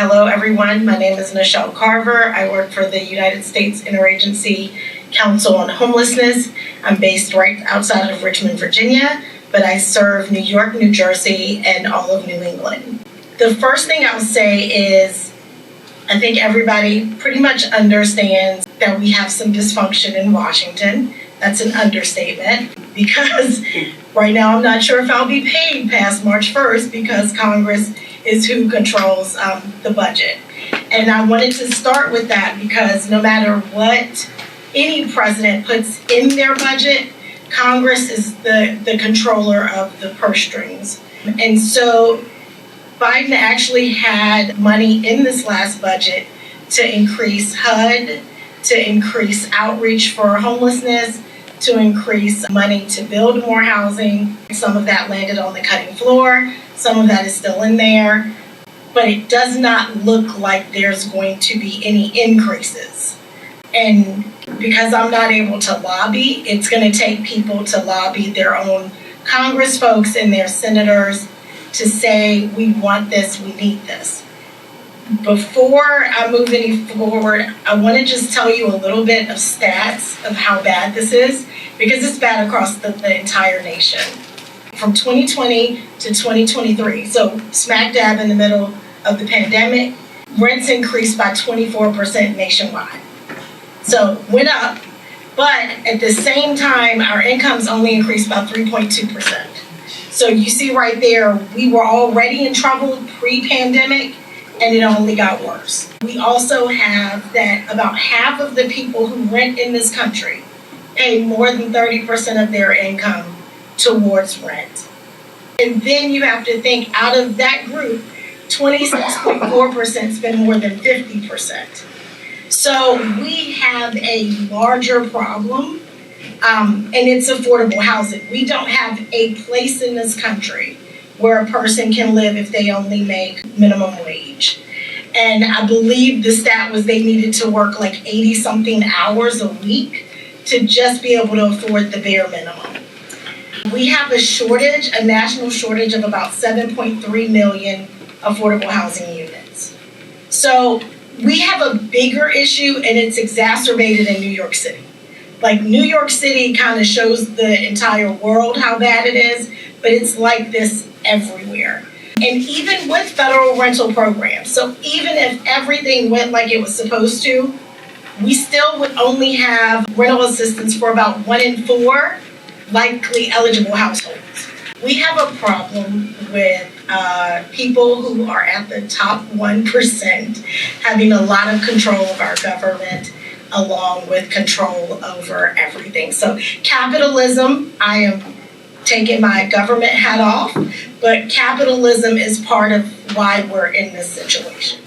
Hello, everyone. My name is Nichele Carver. I work for the United States Interagency Council on Homelessness. I'm based right outside of Richmond, Virginia, but I serve New York, New Jersey, and all of New England. The first thing I'll say is I think everybody pretty much understands that we have some dysfunction in Washington. That's an understatement because right now I'm not sure if I'll be paid past March 1st because Congress is who controls the budget. And I wanted to start with that because no matter what any president puts in their budget, Congress is the controller of the purse strings. And so Biden actually had money in this last budget to increase HUD, to increase outreach for homelessness, to increase money to build more housing. Some of that landed on the cutting floor. Some of that is still in there. But it does not look like there's going to be any increases. And because I'm not able to lobby, it's going to take people to lobby their own Congress folks and their senators to say, we want this, we need this. Before I move any forward, I want to just tell you a little bit of stats of how bad this is, because it's bad across the entire nation. From 2020 to 2023, so smack dab in the middle of the pandemic, rents increased by 24% nationwide. So went up, but at the same time, our incomes only increased by 3.2%. So you see right there, we were already in trouble pre-pandemic, and it only got worse. We also have that about half of the people who rent in this country pay more than 30% of their income towards rent. And then you have to think out of that group, 26.4% spend more than 50%. So we have a larger problem, and it's affordable housing. We don't have a place in this country where a person can live if they only make minimum wage. And I believe the stat was they needed to work like 80-something hours a week to just be able to afford the bare minimum. We have a shortage, a national shortage of about 7.3 million affordable housing units. So we have a bigger issue, and it's exacerbated in New York City. Like New York City kind of shows the entire world how bad it is, but it's like this everywhere. And even with federal rental programs, so even if everything went like it was supposed to, we still would only have rental assistance for about 1 in 4 likely eligible households. We have a problem with people who are at the top 1% having a lot of control of our government, along with control over everything. So capitalism, I am taking my government hat off, but capitalism is part of why we're in this situation.